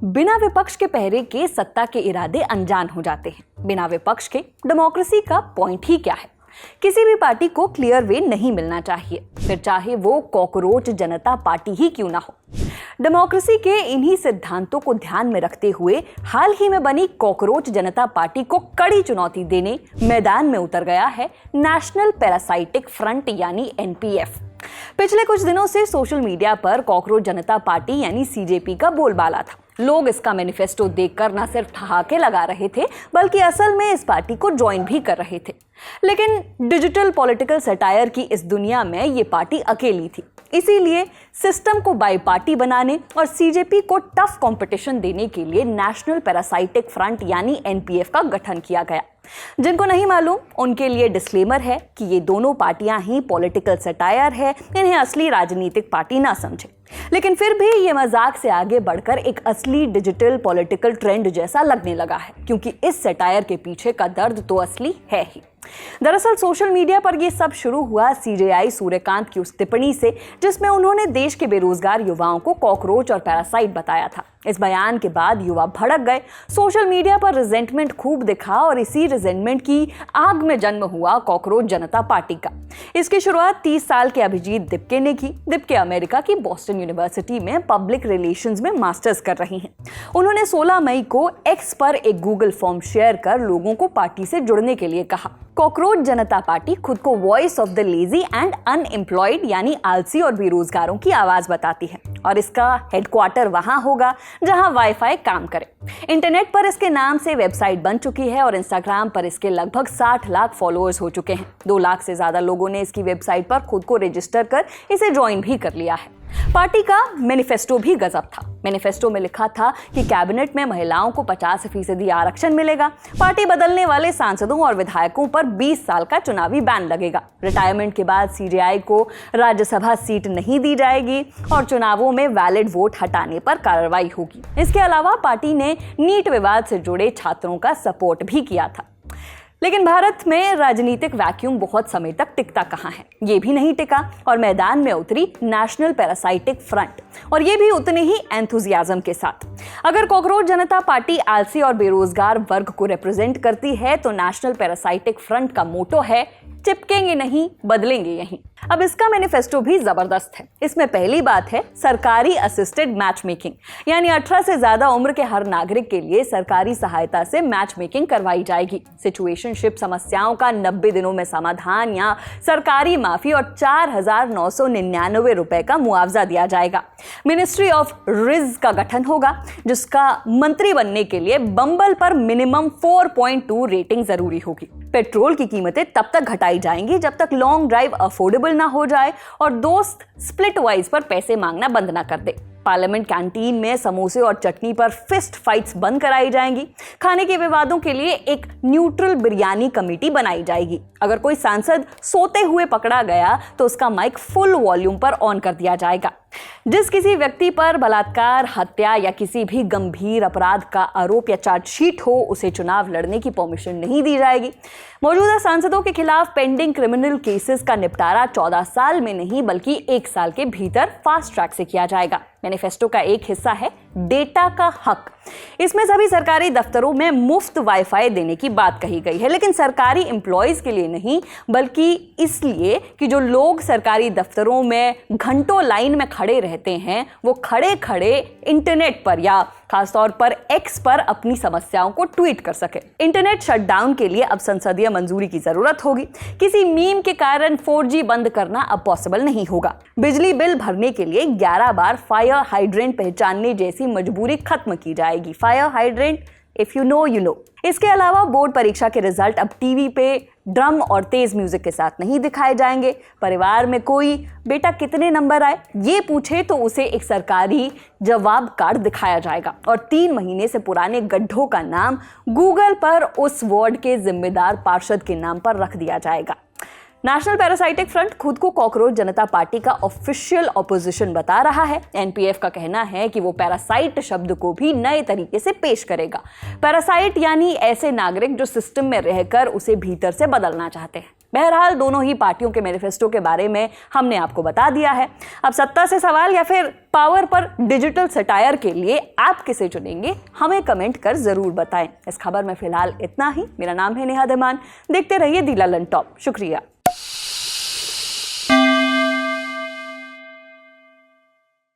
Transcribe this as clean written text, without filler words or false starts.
बिना विपक्ष के पहरे के सत्ता के इरादे अनजान हो जाते हैं। बिना विपक्ष के डेमोक्रेसी का पॉइंट ही क्या है? किसी भी पार्टी को क्लियर वे नहीं मिलना चाहिए, फिर चाहे वो कॉकरोच जनता पार्टी ही क्यों ना हो। डेमोक्रेसी के इन्हीं सिद्धांतों को ध्यान में रखते हुए हाल ही में बनी कॉकरोच जनता पार्टी को कड़ी चुनौती देने मैदान में उतर गया है नेशनल पैरासाइटिक फ्रंट यानी एनपीएफ। पिछले कुछ दिनों से सोशल मीडिया पर कॉकरोच जनता पार्टी यानी सीजेपी का बोलबाला था। लोग इसका मैनिफेस्टो देखकर न सिर्फ ठहाके लगा रहे थे, बल्कि असल में इस पार्टी को ज्वाइन भी कर रहे थे। लेकिन डिजिटल पॉलिटिकल सटायर की इस दुनिया में ये पार्टी अकेली थी। इसीलिए सिस्टम को बाई पार्टी बनाने और सीजेपी को टफ कंपटीशन देने के लिए नेशनल पैरासाइटिक फ्रंट यानी एनपीएफ का गठन किया गया। जिनको नहीं मालूम उनके लिए डिस्क्लेमर है कि ये दोनों पार्टियां ही पॉलिटिकल सटायर है, इन्हें असली राजनीतिक पार्टी ना समझे। लेकिन फिर भी ये मजाक से आगे बढ़कर एक असली डिजिटल पॉलिटिकल ट्रेंड जैसा लगने लगा है, क्योंकि इस सटायर के पीछे का दर्द तो असली है ही। दरअसल सोशल मीडिया पर यह सब शुरू हुआ सीजेआई सूर्यकांत की उस टिप्पणी से, जिसमें उन्होंने देश के बेरोजगार युवाओं को कॉकरोच और पैरासाइट बताया था। इस बयान के बाद युवा भड़क गए, सोशल मीडिया पर रिजेंटमेंट खूब दिखा और इसी रिजेंटमेंट की आग में जन्म हुआ कॉकरोच जनता पार्टी का। इसकी शुरुआत 30 साल के अभिजीत दिप्के ने की। दिप्के अमेरिका की बॉस्टन यूनिवर्सिटी में पब्लिक रिलेशंस में मास्टर्स कर रही हैं। उन्होंने 16 मई को एक्स पर एक गूगल फॉर्म शेयर कर लोगों को पार्टी से जुड़ने के लिए कहा। कॉकरोच जनता पार्टी खुद को voice of the lazy and unemployed यानी आलसी और बेरोजगारों की आवाज बताती है, और इसका हेडक्वार्टर वहां होगा जहां वाईफाई काम करे। इंटरनेट पर इसके नाम से वेबसाइट बन चुकी है और इंस्टाग्राम पर इसके लगभग 60 लाख फॉलोअर्स हो चुके हैं। 2 लाख से ज्यादा लोगों ने इसकी वेबसाइट पर खुद को रजिस्टर कर इसे ज्वाइन भी कर लिया है। पार्टी का मैनिफेस्टो भी गजब था। मैनिफेस्टो में लिखा था कि कैबिनेट में महिलाओं को 50% आरक्षण मिलेगा। पार्टी बदलने वाले सांसदों और विधायकों पर 20 साल का चुनावी बैन लगेगा। रिटायरमेंट के बाद सीजेआई को राज्यसभा सीट नहीं दी जाएगी और चुनावों में वैलिड वोट हटाने पर कार्रवाई होगी। इसके अलावा पार्टी ने नीट विवाद से जुड़े छात्रों का सपोर्ट भी किया था। लेकिन भारत में राजनीतिक वैक्यूम बहुत समय तक टिकता कहाँ है? ये भी नहीं टिका और मैदान में उतरी नेशनल पैरासाइटिक फ्रंट, और ये भी उतने ही एंथुजियाज्म के साथ। अगर कॉकरोच जनता पार्टी आलसी और बेरोजगार वर्ग को रिप्रेजेंट करती है, तो नेशनल पैरासाइटिक फ्रंट का मोटो है चिपकेंगे नहीं, बदलेंगे यहीं। अब इसका मैनिफेस्टो भी जबरदस्त है। इसमें पहली बात है सरकारी असिस्टेड मैच मेकिंग, यानी 18 से ज्यादा उम्र के हर नागरिक के लिए सरकारी सहायता से मैच मेकिंग करवाई जाएगी। सिचुएशनशिप समस्याओं का 90 दिनों में समाधान या सरकारी माफी और 4,999 रुपए का मुआवजा दिया जाएगा। मिनिस्ट्री ऑफ रिज का गठन होगा, जिसका मंत्री बनने के लिए बम्बल पर मिनिमम 4.2 रेटिंग जरूरी होगी। पेट्रोल की कीमतें तब तक घटाई जाएंगी जब तक लॉन्ग ड्राइव अफोर्डेबल ना हो जाए और दोस्त स्प्लिट वाइज पर पैसे मांगना बंद ना कर दे। पार्लियामेंट कैंटीन में समोसे और चटनी पर फिस्ट फाइट्स बंद कराई जाएंगी। खाने के विवादों के लिए एक न्यूट्रल बिरयानी कमेटी बनाई जाएगी। अगर कोई सांसद सोते हुए पकड़ा गया तो उसका माइक फुल वॉल्यूम पर ऑन कर दिया जाएगा। जिस किसी व्यक्ति पर बलात्कार, हत्या या किसी भी गंभीर अपराध का आरोप या चार्जशीट हो, उसे चुनाव लड़ने की परमिशन नहीं दी जाएगी। मौजूदा सांसदों के खिलाफ पेंडिंग क्रिमिनल केसेस का निपटारा 14 साल में नहीं बल्कि 1 साल के भीतर फास्ट ट्रैक से किया जाएगा। मैनिफेस्टो का एक हिस्सा है डेटा का हक। इसमें सभी सरकारी दफ्तरों में मुफ्त वाईफाई देने की बात कही गई है, लेकिन सरकारी एम्प्लॉयज के लिए नहीं, बल्कि इसलिए कि जो लोग सरकारी दफ्तरों में घंटों लाइन में खड़े रहते हैं, वो खड़े खड़े इंटरनेट पर या खासतौर पर एक्स पर अपनी समस्याओं को ट्वीट कर सके। इंटरनेट शटडाउन के लिए अब संसदीय मंजूरी की जरूरत होगी। किसी मीम के कारण 4G बंद करना अब पॉसिबल नहीं होगा। बिजली बिल भरने के लिए 11 बार फायर हाइड्रेंट पहचानने जैसी मजबूरी खत्म की जाएगी। Fire hydrant, if you know you know. इसके अलावा बोर्ड परीक्षा के रिजल्ट अब टीवी पे ड्रम और तेज म्यूजिक के साथ नहीं दिखाए जाएंगे। परिवार में कोई बेटा कितने नंबर आए ये पूछे तो उसे एक सरकारी जवाब कार्ड दिखाया जाएगा और 3 महीने से पुराने गड्ढों का नाम गूगल पर उस वार्ड के जिम्मेदार पार्षद के नाम पर रख दिया जाएगा। नेशनल पैरासाइटिक फ्रंट खुद को कॉकरोच जनता पार्टी का ऑफिशियल ऑपोजिशन बता रहा है। एनपीएफ का कहना है कि वो पैरासाइट शब्द को भी नए तरीके से पेश करेगा। पैरासाइट यानी ऐसे नागरिक जो सिस्टम में रहकर उसे भीतर से बदलना चाहते हैं। बहरहाल दोनों ही पार्टियों के मैनिफेस्टो के बारे में हमने आपको बता दिया है। अब सत्ता से सवाल या फिर पावर पर डिजिटल सटायर के लिए आप किसे चुनेंगे, हमें कमेंट कर जरूर बताएं। इस खबर में फिलहाल इतना ही। मेरा नाम है नेहा धीमान। देखते रहिए दी ललन टॉप। शुक्रिया।